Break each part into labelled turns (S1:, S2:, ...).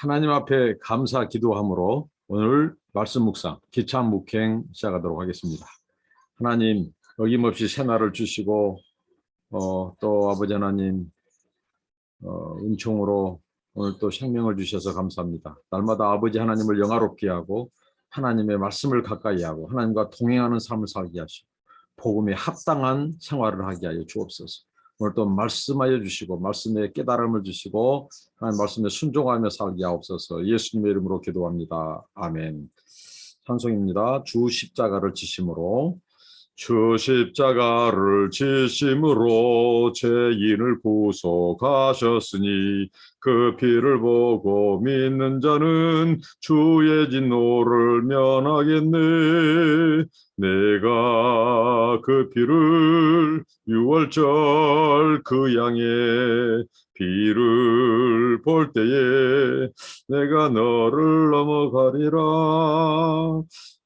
S1: 하나님 앞에 감사 기도함으로 오늘 말씀 묵상, 기참 묵행 시작하도록 하겠습니다. 하나님, 어김없이 새날을 주시고 또 아버지 하나님 은총으로 오늘 또 생명을 주셔서 감사합니다. 날마다 아버지 하나님을 영화롭게 하고 하나님의 말씀을 가까이 하고 하나님과 동행하는 삶을 살게 하시고 복음에 합당한 생활을 하게 하여 주옵소서. 오늘 또 말씀하여 주시고 말씀에 깨달음을 주시고 하나님 말씀에 순종하며 살게 하옵소서. 예수님의 이름으로 기도합니다. 아멘. 찬송입니다. 주 십자가를 지심으로. 주 십자가를 지심으로 죄인을 구속하셨으니 그 피를 보고 믿는 자는 주의 진노를 면하겠네. 내가 그 피를 유월절 그 양의 피를 볼 때에 내가 너를 넘어가리라.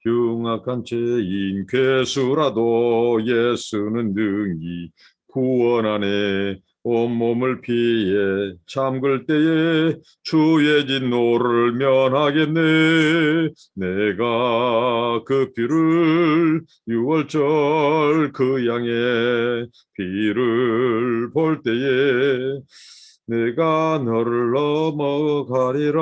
S1: 흉악한 죄인 괴수라도 예수는 능히 구원하네. 온몸을 피해 잠글 때에 주의 진노를 면하겠네. 내가 그 피를 유월절 그 양의 피를 볼 때에 내가 너를 넘어가리라.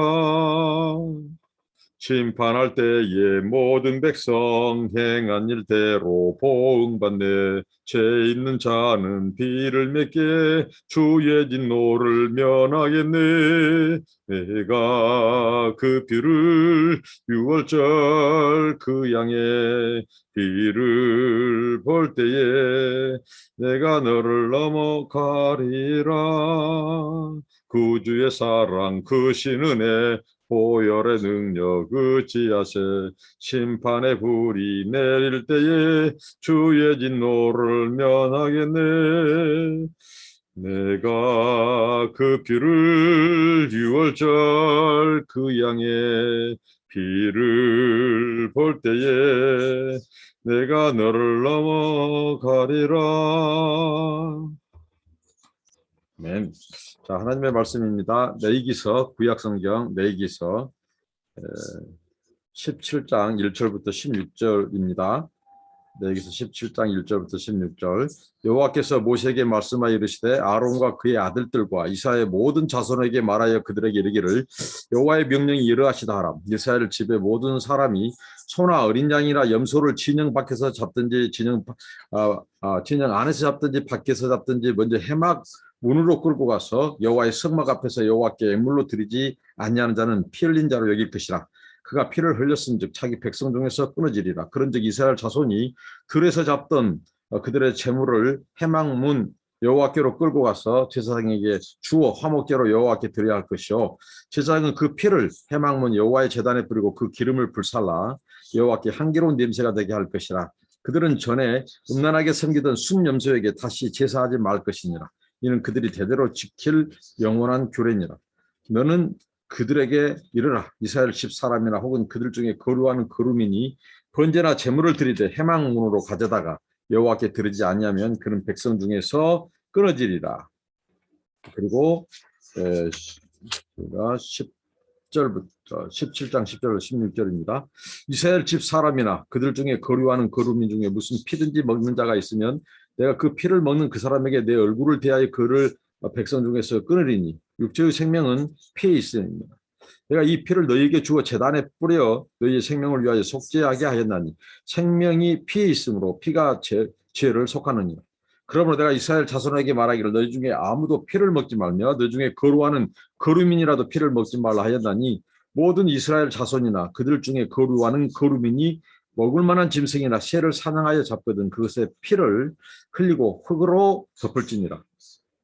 S1: 심판할 때에 모든 백성 행한 일대로 보응받네. 죄 있는 자는 피를 맺게 주의 진노를 면하겠네. 내가 그 피를 유월절 그 양의 피를 볼 때에 내가 너를 넘어가리라. 구주의 사랑 그 신은혜 보혈의 능력 의지하세. 심판의 불이 내릴 때에 주의 진노를 면하겠네. 내가 그 피를 유월절 그 양의 피를 볼 때에 내가 너를 넘어가리라. 아멘. 자, 하나님의 말씀입니다. 레위기서 구약성경 레위기서 17장 1절부터 16절입니다. 레위기서 17장 1절부터 16절. 여호와께서 모세에게 말씀하여 이르시되 아론과 그의 아들들과 이스라엘 모든 자손에게 말하여 그들에게 이르기를 여호와의 명령이 이러하시다 하라. 이스라엘 집의 모든 사람이 소나 어린 양이나 염소를 진영 밖에서 잡든지 진영 안에서 잡든지 밖에서 잡든지 먼저 해막 문으로 끌고 가서 여호와의 성막 앞에서 여호와께 예물로 드리지 아니하는 자는 피 흘린 자로 여길 것이라. 그가 피를 흘렸은즉 자기 백성 중에서 끊어지리라. 그런즉 이스라엘 자손이 들에서 잡던 그들의 재물을 해막문 여호와께로 끌고 가서 제사장에게 주어 화목제로 여호와께 드려야 할 것이요 제사장은 그 피를 해막문 여호와의 제단에 뿌리고 그 기름을 불살라 여호와께 향기로운 냄새가 되게 할 것이라. 그들은 전에 음란하게 섬기던 순염소에게 다시 제사하지 말 것이니라. 이는 그들이 대대로 지킬 영원한 규례니라. 너는 그들에게 이르라. 이스라엘 집 사람이나 혹은 그들 중에 거류하는 거류민이 번제나 제물을 드리되 해막문으로 가져다가 여호와께 드리지 아니하면 그는 백성 중에서 끊어지리라. 그리고 10절부터 17장 10절 16절입니다. 이스라엘 집 사람이나 그들 중에 거류하는 거류민 중에 무슨 피든지 먹는 자가 있으면 내가 그 피를 먹는 그 사람에게 내 얼굴을 대하여 그를 백성 중에서 끊으리니 육체의 생명은 피에 있습니다. 내가 이 피를 너희에게 주어 제단에 뿌려 너희의 생명을 위하여 속죄하게 하였나니 생명이 피에 있으므로 피가 죄를 속하느니라. 그러므로 내가 이스라엘 자손에게 말하기를 너희 중에 아무도 피를 먹지 말며 너희 중에 거류하는 거류민이라도 피를 먹지 말라 하였나니 모든 이스라엘 자손이나 그들 중에 거류하는 거류민이 먹을 만한 짐승이나 새를 사냥하여 잡거든 그것의 피를 흘리고 흙으로 덮을지니라.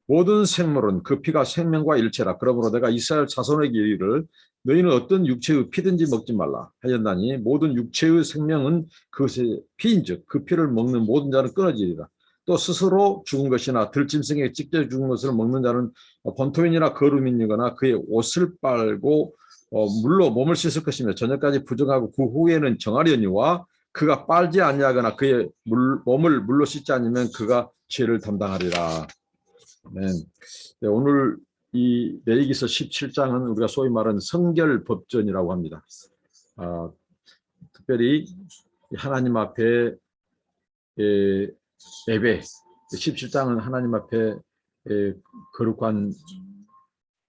S1: 모든 생물은 그 피가 생명과 일체라. 그러므로 내가 이스라엘 자손에게 이르기를 너희는 어떤 육체의 피든지 먹지 말라 하였나니 모든 육체의 생명은 그것의 피인즉 그 피를 먹는 모든 자는 끊어지리라. 또 스스로 죽은 것이나 들짐승에 찢겨 죽은 것을 먹는 자는 본토인이나 거류민이거나 그의 옷을 빨고 물로 몸을 씻을 것이며 저녁까지 부정하고 그 후에는 정하려니와 그가 빨지 아니하거나 그의 몸을 물로 씻지 않으면 그가 죄를 담당하리라. 네, 오늘 이 레위기서 17장은 우리가 소위 말하는 성결법전이라고 합니다. 특별히 하나님 앞에 예배, 17장은 하나님 앞에 거룩한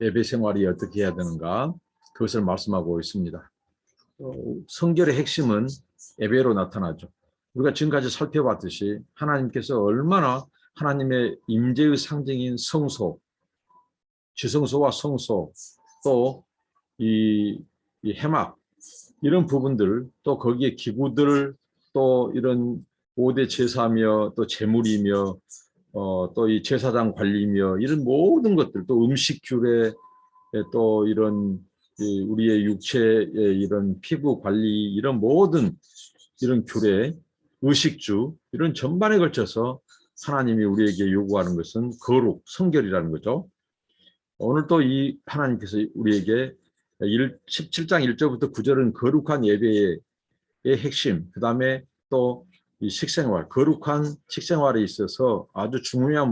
S1: 예배 생활이 어떻게 해야 되는가 그것을 말씀하고 있습니다. 성결의 핵심은 예배로 나타나죠. 우리가 지금까지 살펴봤듯이 하나님께서 얼마나 하나님의 임재의 상징인 성소, 지성소와 성소, 또 이 회막 이런 부분들, 또 거기에 기구들, 또 이런 5대 제사며 또 제물이며 또 이 제사장 관리며 이런 모든 것들, 또 음식 규례, 또 이런 우리의 육체의 이런 피부 관리, 이런 모든 이런 규례, 의식주 이런 전반에 걸쳐서 하나님이 우리에게 요구하는 것은 거룩, 성결이라는 거죠. 오늘 또 이 하나님께서 우리에게 17장 1절부터 9절은 거룩한 예배의 핵심, 그 다음에 또 이 식생활, 거룩한 식생활에 있어서 아주 중요한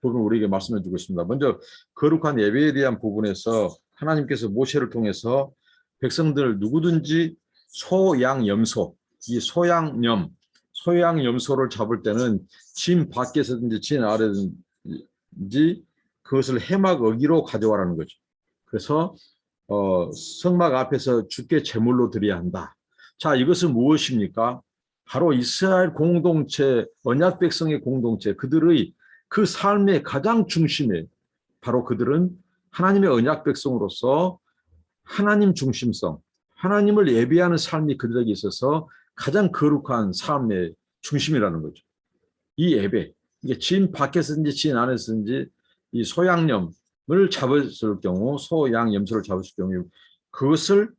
S1: 부분을 우리에게 말씀해 주고 있습니다. 먼저 거룩한 예배에 대한 부분에서 하나님께서 모세를 통해서 백성들 누구든지 소, 양, 염소, 이 소양염, 소양염소를 잡을 때는 진 밖에서든지 진 아래든지 그것을 해막 어기로 가져와라는 거죠. 그래서 성막 앞에서 주께 제물로 드려야 한다. 자, 이것은 무엇입니까? 바로 이스라엘 공동체, 언약 백성의 공동체, 그들의 그 삶의 가장 중심에 바로 그들은 하나님의 언약 백성으로서 하나님 중심성, 하나님을 예배하는 삶이 그들에게 있어서 가장 거룩한 삶의 중심이라는 거죠. 이 예배, 이게 진 밖에서든지 진 안에서든지 이 소양념을 잡았을 경우, 소양 염소를 잡았을 경우 그것을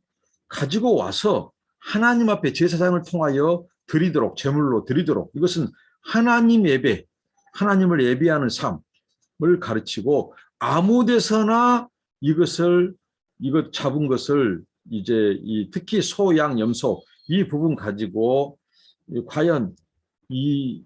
S1: 가지고 와서 하나님 앞에 제사장을 통하여 드리도록, 제물로 드리도록, 이것은 하나님 예배, 하나님을 예배하는 삶을 가르치고 아무 데서나 이것 잡은 것을 이제 특히 소, 양, 염소 이 부분 가지고 과연 이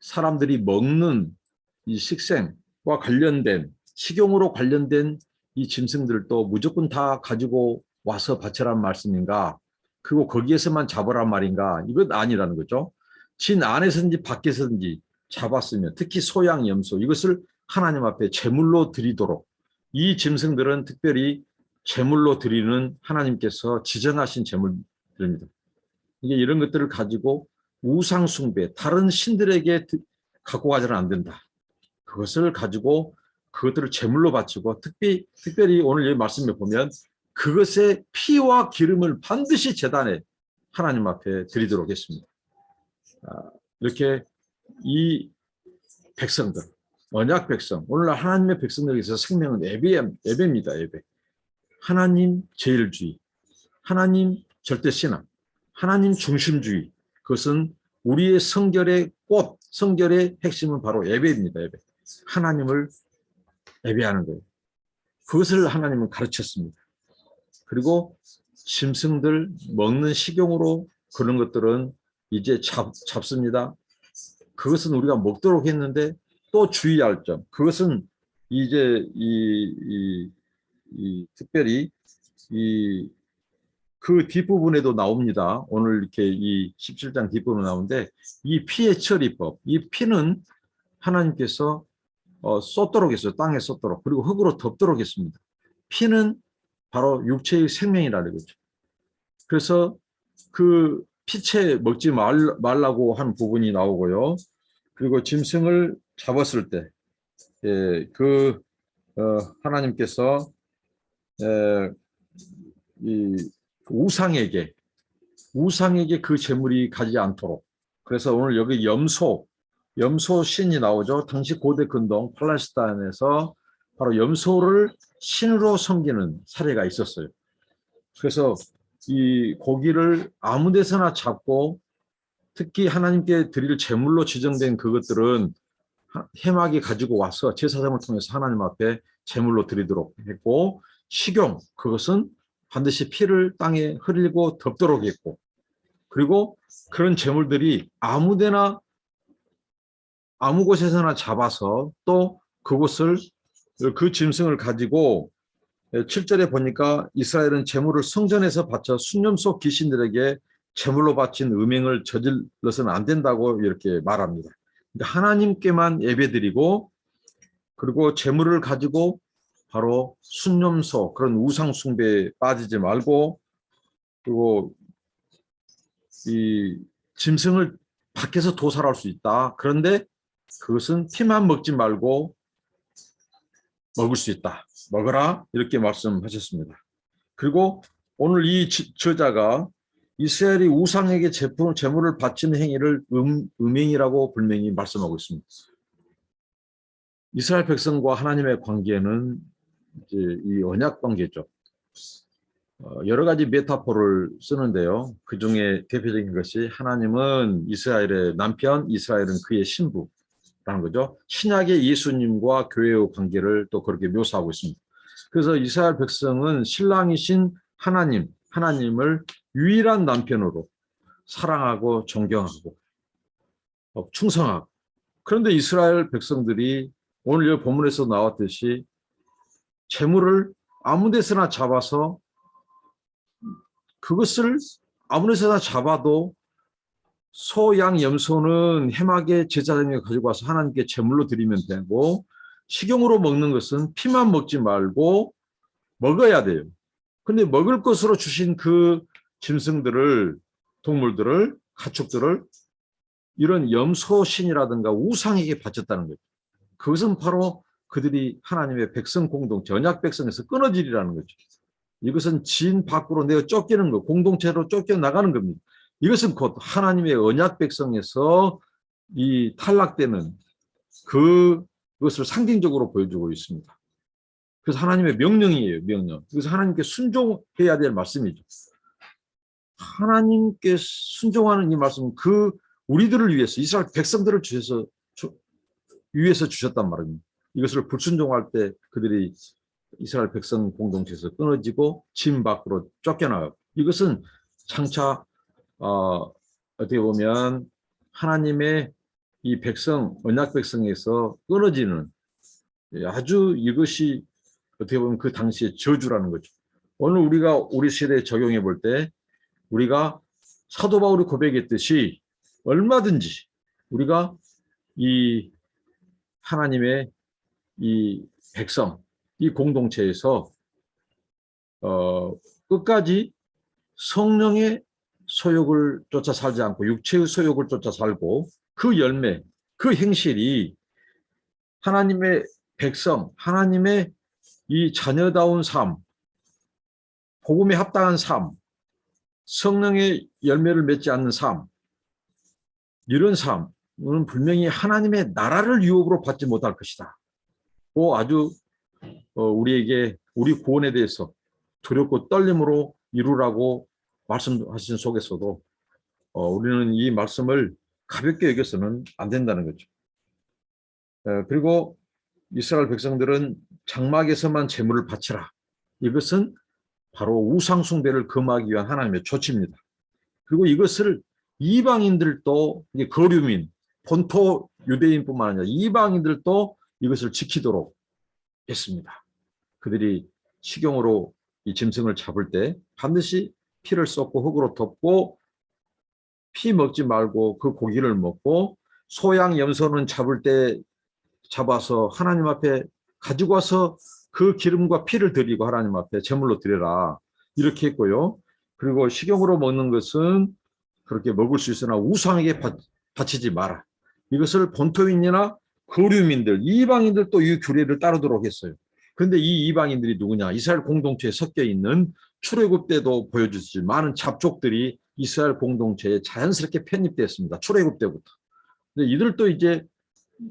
S1: 사람들이 먹는 이 식생과 관련된 식용으로 관련된 이 짐승들도 무조건 다 가지고 와서 바쳐란 말씀인가? 그리고 거기에서만 잡으란 말인가? 이건 아니라는 거죠. 진 안에서든지 밖에서든지 잡았으면 특히 소양 염소 이것을 하나님 앞에 제물로 드리도록 이 짐승들은 특별히 제물로 드리는 하나님께서 지정하신 제물들입니다. 이게 이런 것들을 가지고 우상 숭배, 다른 신들에게 갖고 가서는 안 된다. 그것을 가지고 그것들을 제물로 바치고 특별히 오늘 이 말씀에 보면 그것의 피와 기름을 반드시 제단에 하나님 앞에 드리도록 했습니다. 이렇게 이 백성들, 언약 백성, 오늘날 하나님의 백성들에게서 생명은 예배입니다. 예배. 하나님 제일주의, 하나님 절대신앙, 하나님 중심주의, 그것은 우리의 성결의 꽃, 성결의 핵심은 바로 예배입니다. 예배. 하나님을 예배하는 거예요. 그것을 하나님은 가르쳤습니다. 그리고 짐승들 먹는 식용으로 그런 것들은 이제 잡습니다. 그것은 우리가 먹도록 했는데 또 주의할 점. 그것은 이제 특별히 그 뒷부분에도 나옵니다. 오늘 이렇게 이 17장 뒷부분에 나오는데 이 피의 처리법. 이 피는 하나님께서 쏟도록 했어요. 땅에 쏟도록. 그리고 흙으로 덮도록 했습니다. 피는 바로 육체의 생명이라는 거죠. 그래서 그 피채 먹지 말라고 한 부분이 나오고요. 그리고 짐승을 잡았을 때, 하나님께서 이 우상에게 그 재물이 가지 않도록. 그래서 오늘 여기 염소 신이 나오죠. 당시 고대 근동 팔레스타인에서 바로 염소를 신으로 섬기는 사례가 있었어요. 그래서 이 고기를 아무 데서나 잡고 특히 하나님께 드릴 제물로 지정된 그것들은 해막이 가지고 와서 제사장을 통해서 하나님 앞에 제물로 드리도록 했고 식용 그것은 반드시 피를 땅에 흘리고 덮도록 했고 그리고 그런 제물들이 아무데나 아무 곳에서나 잡아서 또 그곳을 그 짐승을 가지고 7절에 보니까 이스라엘은 제물을 성전에서 바쳐 순념 속 귀신들에게 제물로 바친 음행을 저질러서는 안 된다고 이렇게 말합니다. 하나님께만 예배드리고 그리고 제물을 가지고 바로 순념소 그런 우상 숭배에 빠지지 말고 그리고 이 짐승을 밖에서 도살할 수 있다. 그런데 그것은 피만 먹지 말고 먹을 수 있다. 먹어라 이렇게 말씀하셨습니다. 그리고 오늘 이 저자가 이스라엘이 우상에게 제물을 바치는 행위를 음행이라고 분명히 말씀하고 있습니다. 이스라엘 백성과 하나님의 관계는 이제 이 언약 관계죠. 여러 가지 메타포를 쓰는데요. 그 중에 대표적인 것이 하나님은 이스라엘의 남편, 이스라엘은 그의 신부라는 거죠. 신약의 예수님과 교회의 관계를 또 그렇게 묘사하고 있습니다. 그래서 이스라엘 백성은 신랑이신 하나님을 유일한 남편으로 사랑하고 존경하고 충성하고 그런데 이스라엘 백성들이 오늘 이 본문에서 나왔듯이 재물을 아무 데서나 잡아서 그것을 아무 데서나 잡아도 소, 양, 염소는 해마게 제사장에 가지고 와서 하나님께 제물로 드리면 되고 식용으로 먹는 것은 피만 먹지 말고 먹어야 돼요. 근데 먹을 것으로 주신 그 짐승들을 동물들을 가축들을 이런 염소신이라든가 우상에게 바쳤다는 거죠. 그것은 바로 그들이 하나님의 백성 공동체, 언약 백성에서 끊어지리라는 거죠. 이것은 진 밖으로 내가 쫓기는 거, 공동체로 쫓겨나가는 겁니다. 이것은 곧 하나님의 언약 백성에서 이 탈락되는 그것을 상징적으로 보여주고 있습니다. 그래서 하나님의 명령이에요, 명령. 그래서 하나님께 순종해야 될 말씀이죠. 하나님께 순종하는 이 말씀은 그 우리들을 위해서 이스라엘 백성들을 위해서 주셨단 말입니다. 이것을 불순종할 때 그들이 이스라엘 백성 공동체에서 끊어지고 진 밖으로 쫓겨나가고 이것은 장차 어떻게 보면 하나님의 이 백성 언약 백성에서 끊어지는 아주 이것이 어떻게 보면 그 당시의 저주라는 거죠. 오늘 우리가 우리 시대에 적용해 볼 때 우리가 사도 바울이 고백했듯이 얼마든지 우리가 이 하나님의 이 백성, 이 공동체에서 끝까지 성령의 소욕을 쫓아 살지 않고 육체의 소욕을 쫓아 살고 그 열매, 그 행실이 하나님의 백성, 하나님의 이 자녀다운 삶, 복음에 합당한 삶, 성령의 열매를 맺지 않는 삶, 이런 삶은 분명히 하나님의 나라를 유업으로 받지 못할 것이다. 아주 우리에게 우리 구원에 대해서 두렵고 떨림으로 이루라고 말씀하신 속에서도 우리는 이 말씀을 가볍게 여겨서는 안 된다는 거죠. 그리고 이스라엘 백성들은 장막에서만 제물을 바치라. 이것은 바로 우상 숭배를 금하기 위한 하나님의 조치입니다. 그리고 이것을 이방인들도 거류민, 본토 유대인뿐만 아니라 이방인들도 이것을 지키도록 했습니다. 그들이 식용으로 이 짐승을 잡을 때 반드시 피를 쏟고 흙으로 덮고 피 먹지 말고 그 고기를 먹고 소양 염소는 잡을 때 잡아서 하나님 앞에 가지고 와서 그 기름과 피를 드리고 하나님 앞에 제물로 드려라 이렇게 했고요. 그리고 식용으로 먹는 것은 그렇게 먹을 수 있으나 우상에게 바치지 마라. 이것을 본토인이나 거류민들, 이방인들도 이 규례를 따르도록 했어요. 그런데 이 이방인들이 누구냐? 이스라엘 공동체에 섞여 있는 출애굽 때도 보여주듯이 많은 잡족들이 이스라엘 공동체에 자연스럽게 편입됐습니다. 출애굽 때부터. 근데 이들도 이제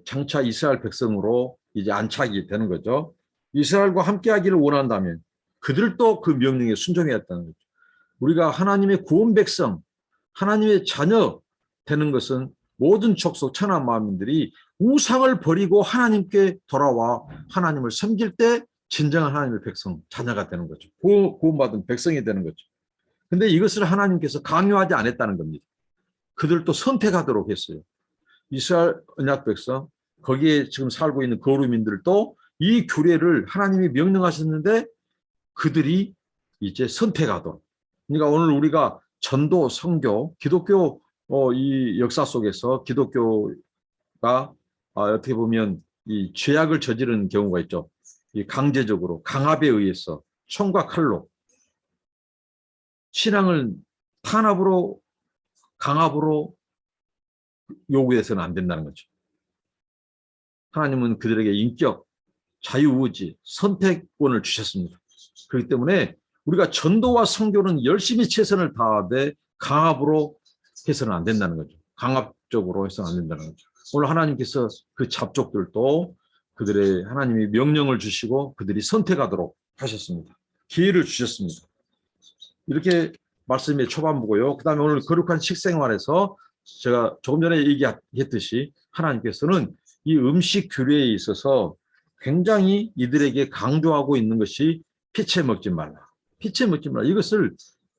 S1: 장차 이스라엘 백성으로 이제 안착이 되는 거죠. 이스라엘과 함께하기를 원한다면 그들도 그 명령에 순종해야 했다는 거죠. 우리가 하나님의 구원 백성, 하나님의 자녀 되는 것은 모든 족속 천하 만민들이 우상을 버리고 하나님께 돌아와 하나님을 섬길 때 진정한 하나님의 백성, 자녀가 되는 거죠. 구원받은 백성이 되는 거죠. 근데 이것을 하나님께서 강요하지 않았다는 겁니다. 그들도 선택하도록 했어요. 이스라엘 언약 백성, 거기에 지금 살고 있는 거류민들도 이 규례를 하나님이 명령하셨는데 그들이 이제 선택하도록. 그러니까 오늘 우리가 전도, 선교, 기독교 이 역사 속에서 기독교가 어떻게 보면 이 죄악을 저지르는 경우가 있죠. 이 강제적으로 강압에 의해서 총과 칼로 신앙을 탄압으로 강압으로 요구해서는 안 된다는 거죠. 하나님은 그들에게 인격, 자유의지, 선택권을 주셨습니다. 그렇기 때문에 우리가 전도와 선교는 열심히 최선을 다하되 강압으로 해서는 안 된다는 거죠. 강압적으로 해서는 안 된다는 거죠. 오늘 하나님께서 그 잡족들도 그들의 하나님이 명령을 주시고 그들이 선택하도록 하셨습니다. 기회를 주셨습니다. 이렇게 말씀의 초반부고요. 그 다음에 오늘 거룩한 식생활에서 제가 조금 전에 얘기했듯이 하나님께서는 이 음식 규례에 있어서 굉장히 이들에게 강조하고 있는 것이 피채 먹지 말라. 피채 먹지 말라. 이것을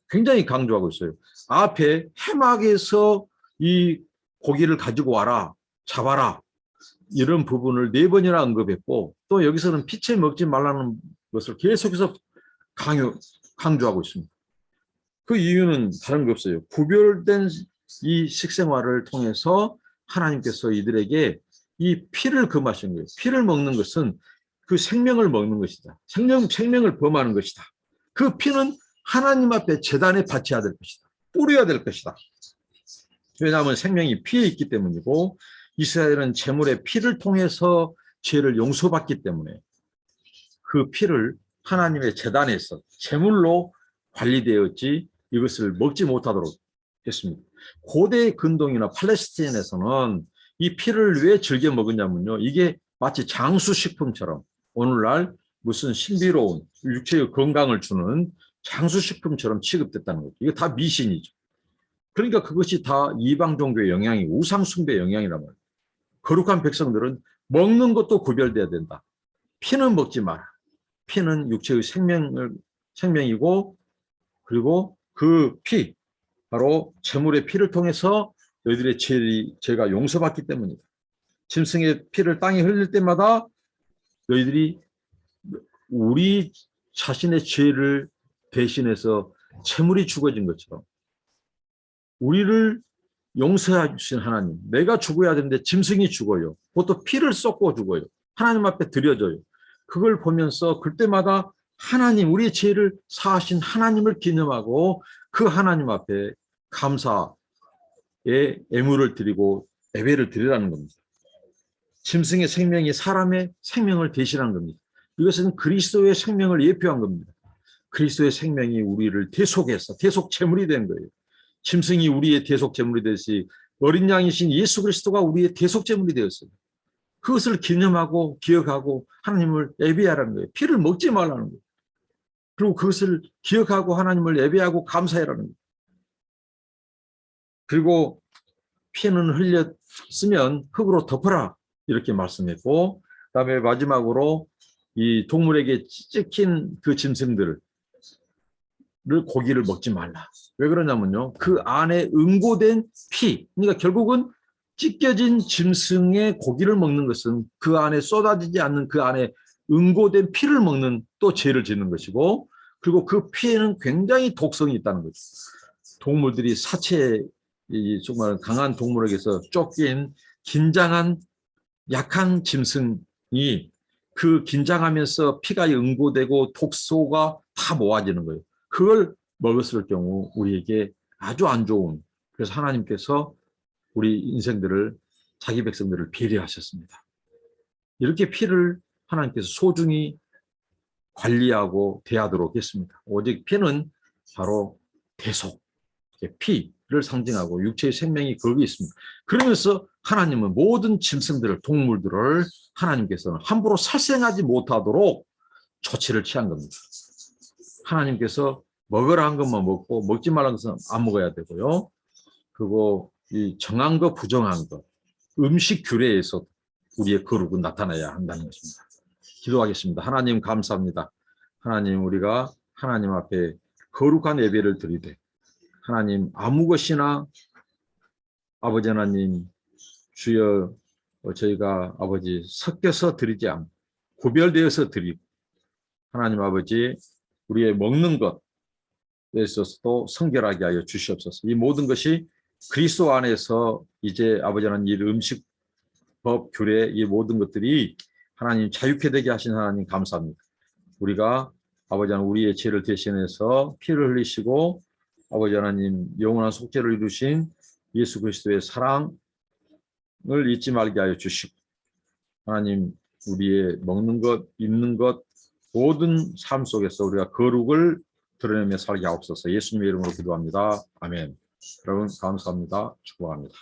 S1: 굉장히 강조하고 있어요. 앞에 해막에서 이 고기를 가지고 와라, 잡아라. 이런 부분을 4번이나 언급했고 또 여기서는 피채 먹지 말라는 것을 계속해서 강조하고 있습니다. 그 이유는 다른 게 없어요. 구별된 이 식생활을 통해서 하나님께서 이들에게 이 피를 금하신 거예요. 피를 먹는 것은 그 생명을 먹는 것이다. 생명을 범하는 것이다. 그 피는 하나님 앞에 제단에 바쳐야 될 것이다. 뿌려야 될 것이다. 왜냐하면 생명이 피에 있기 때문이고 이스라엘은 제물의 피를 통해서 죄를 용서받기 때문에 그 피를 하나님의 제단에서 제물로 관리되었지 이것을 먹지 못하도록 했습니다. 고대 근동이나 팔레스타인에서는 이 피를 왜 즐겨 먹었냐면요. 이게 마치 장수식품처럼 오늘날 무슨 신비로운 육체의 건강을 주는 장수식품처럼 취급됐다는 거죠. 이게 다 미신이죠. 그러니까 그것이 다 이방 종교의 영향이고 우상 숭배 영향이란 말이에요. 거룩한 백성들은 먹는 것도 구별돼야 된다. 피는 먹지 마라. 피는 육체의 생명이고 그리고 그 피, 바로 제물의 피를 통해서 너희들의 죄가 용서받기 때문이다. 짐승의 피를 땅에 흘릴 때마다 너희들이 우리 자신의 죄를 대신해서 제물이 죽어진 것처럼 우리를 용서해 주신 하나님, 내가 죽어야 되는데 짐승이 죽어요. 그것도 피를 쏟고 죽어요. 하나님 앞에 드려져요. 그걸 보면서 그때마다 하나님, 우리의 죄를 사하신 하나님을 기념하고 그 하나님 앞에 감사의 예물을 드리고 예배를 드리라는 겁니다. 짐승의 생명이 사람의 생명을 대신한 겁니다. 이것은 그리스도의 생명을 예표한 겁니다. 그리스도의 생명이 우리를 대속해서 대속 제물이 된 거예요. 짐승이 우리의 대속 제물이 되듯이 어린 양이신 예수 그리스도가 우리의 대속 제물이 되었어요. 그것을 기념하고 기억하고 하나님을 예배하라는 거예요. 피를 먹지 말라는 거예요. 그리고 그것을 기억하고 하나님을 예배하고 감사해라는 거예요. 그리고 피는 흘렸으면 흙으로 덮어라 이렇게 말씀했고 그다음에 마지막으로 이 동물에게 찍힌 그 짐승들을 고기를 먹지 말라. 왜 그러냐면요. 그 안에 응고된 피, 그러니까 결국은 찢겨진 짐승의 고기를 먹는 것은 그 안에 쏟아지지 않는 그 안에 응고된 피를 먹는 또 죄를 짓는 것이고 그리고 그 피에는 굉장히 독성이 있다는 거죠. 동물들이 사체, 정말 강한 동물에게서 쫓긴 긴장한 약한 짐승이 그 긴장하면서 피가 응고되고 독소가 다 모아지는 거예요. 그걸 먹었을 경우 우리에게 아주 안 좋은, 그래서 하나님께서 우리 인생들을, 자기 백성들을 배려하셨습니다. 이렇게 피를 하나님께서 소중히 관리하고 대하도록 했습니다. 오직 피는 바로 대속, 피를 상징하고 육체의 생명이 거기 있습니다. 그러면서 하나님은 모든 짐승들을, 동물들을 하나님께서는 함부로 살생하지 못하도록 조치를 취한 겁니다. 하나님께서 먹으라 한 것만 먹고 먹지 말라는 것은 안 먹어야 되고요. 그리고 이 정한 것, 부정한 것, 음식 규례에서 우리의 거룩은 나타나야 한다는 것입니다. 기도하겠습니다. 하나님 감사합니다. 하나님, 우리가 하나님 앞에 거룩한 예배를 드리되 하나님 아무 것이나 아버지 하나님 주여 저희가 아버지 섞여서 드리지 않고 구별되어서 드리고 하나님 아버지 우리의 먹는 것에 있어서도 성결하게 하여 주시옵소서. 이 모든 것이 그리스도 안에서 이제 아버지 하나님 이 음식법 규례 이 모든 것들이 하나님 자유케 되게 하신 하나님 감사합니다. 우리가 아버지 하나님 우리의 죄를 대신해서 피를 흘리시고 아버지 하나님 영원한 속죄를 이루신 예수 그리스도의 사랑을 잊지 말게 하여 주시고 하나님 우리의 먹는 것, 입는 것 모든 삶 속에서 우리가 거룩을 드러내며 살게 하옵소서. 예수님의 이름으로 기도합니다. 아멘. 여러분 감사합니다. 축복합니다.